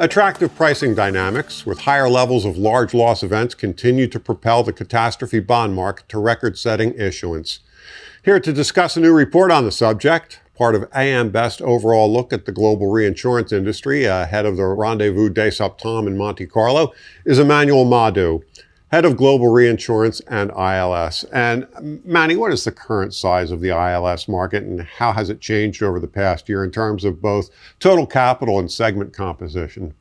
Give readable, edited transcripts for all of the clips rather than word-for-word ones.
Attractive pricing dynamics with higher levels of large loss events continue to propel the catastrophe bond market to record-setting issuance. Here to discuss a new report on the subject, part of AM Best's overall look at the global reinsurance industry ahead of the Rendezvous des Septembre in Monte Carlo, is Emmanuel Modu, head of global reinsurance and ILS. And Manny, what is the current size of the ILS market and how has it changed over the past year in terms of both total capital and segment composition?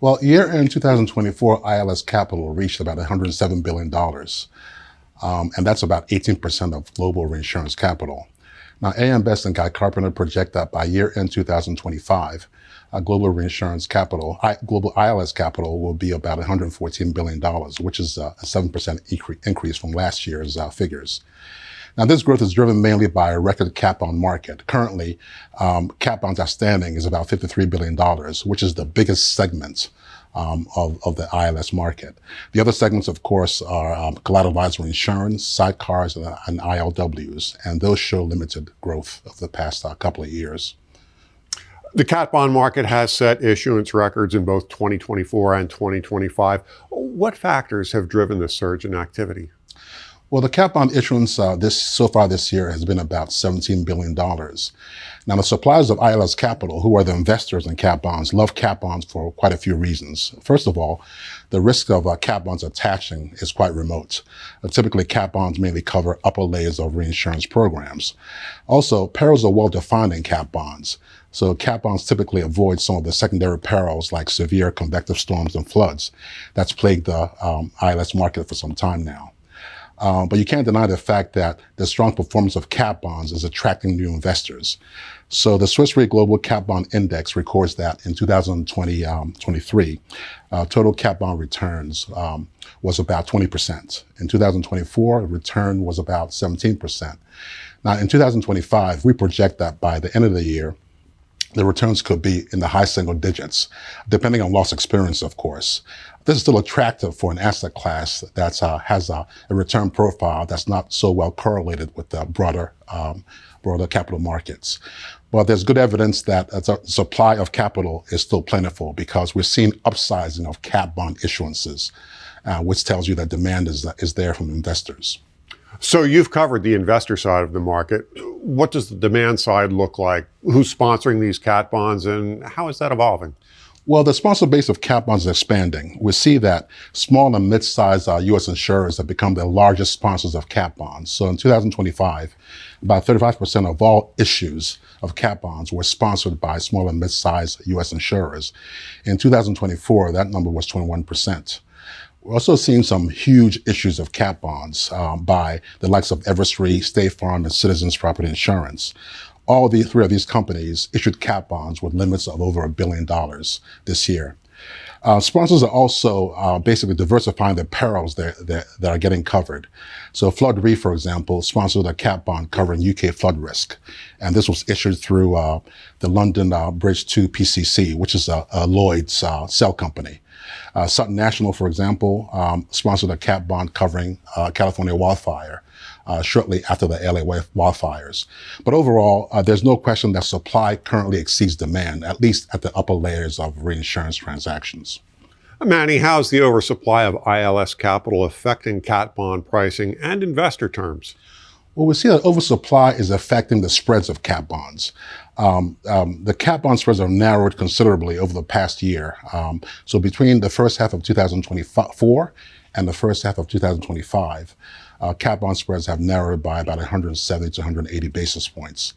Well, year-end 2024 ILS capital reached about $107 billion. And that's about 18% of global reinsurance capital. Now, AM Best and Guy Carpenter project that by year-end 2025, global reinsurance capital, global ILS capital will be about $114 billion, which is a 7% increase from last year's figures. Now, this growth is driven mainly by a record cat bond market. Currently, cat bonds outstanding is about $53 billion, which is the biggest segment of the ILS market. The other segments, of course, are collateralized reinsurance, sidecars, and ILWs, and those show limited growth of the past couple of years. The cat bond market has set issuance records in both 2024 and 2025. What factors have driven this surge in activity? Well, the cat bond issuance so far this year has been about $17 billion. Now, the suppliers of ILS capital, who are the investors in cat bonds, love cat bonds for quite a few reasons. First of all, the risk of cat bonds attaching is quite remote. Typically, cat bonds mainly cover upper layers of reinsurance programs. Also, perils are well defined in cat bonds. So cat bonds typically avoid some of the secondary perils like severe convective storms and floods that's plagued the ILS market for some time now. But you can't deny the fact that the strong performance of cat bonds is attracting new investors. So the Swiss Re Global Cat Bond Index records that in 2023, total cat bond returns was about 20%. In 2024, the return was about 17%. Now, in 2025, we project that by the end of the year, the returns could be in the high single digits, depending on loss experience, of course. This is still attractive for an asset class that has a return profile that's not so well correlated with the broader capital markets. But there's good evidence that the supply of capital is still plentiful because we're seeing upsizing of cat bond issuances, which tells you that demand is there from investors. So you've covered the investor side of the market. What does the demand side look like? Who's sponsoring these cat bonds and how is that evolving? Well, the sponsor base of cat bonds is expanding. We see that small and mid-sized U.S. insurers have become the largest sponsors of cat bonds. So in 2025, about 35% of all issues of cat bonds were sponsored by small and mid-sized U.S. insurers. In 2024, that number was 21%. We're also seeing some huge issues of cat bonds by the likes of Everest Re, State Farm, and Citizens Property Insurance. All three of these companies issued cat bonds with limits of over $1 billion this year. Sponsors are also basically diversifying the perils that are getting covered. So Flood Re, for example, sponsored a cat bond covering UK flood risk. And this was issued through the London Bridge 2 PCC, which is a Lloyd's cell company. Sutton National, for example, sponsored a cat bond covering California wildfire shortly after the LA wildfires. But overall, there's no question that supply currently exceeds demand, at least at the upper layers of reinsurance transactions. Manny, how's the oversupply of ILS capital affecting cat bond pricing and investor terms? Well, we see that oversupply is affecting the spreads of cat bonds. The cat bond spreads have narrowed considerably over the past year. So between the first half of 2024 and the first half of 2025, cat bond spreads have narrowed by about 170 to 180 basis points.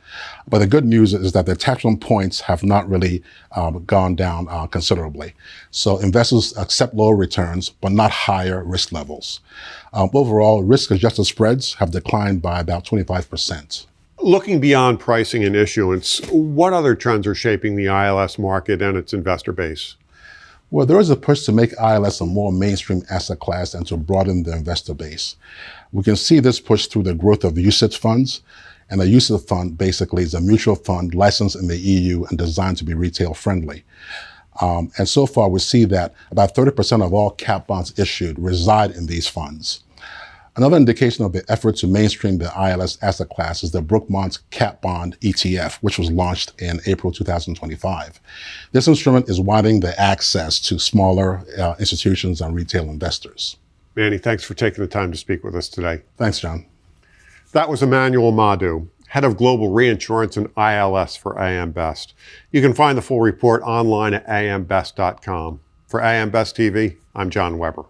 But the good news is that the attachment points have not really gone down considerably. So investors accept lower returns, but not higher risk levels. Overall, risk-adjusted spreads have declined by about 25%. Looking beyond pricing and issuance, what other trends are shaping the ILS market and its investor base? Well, there is a push to make ILS a more mainstream asset class and to broaden the investor base. We can see this push through the growth of UCITS funds. And a UCITS fund basically is a mutual fund licensed in the EU and designed to be retail friendly. And so far, we see that about 30% of all cat bonds issued reside in these funds. Another indication of the effort to mainstream the ILS asset class is the Brookmont Cat Bond ETF, which was launched in April 2025. This instrument is widening the access to smaller institutions and retail investors. Manny, thanks for taking the time to speak with us today. Thanks, John. That was Emmanuel Modu, Head of Global Reinsurance and ILS for AM Best. You can find the full report online at ambest.com. For AM Best TV, I'm John Weber.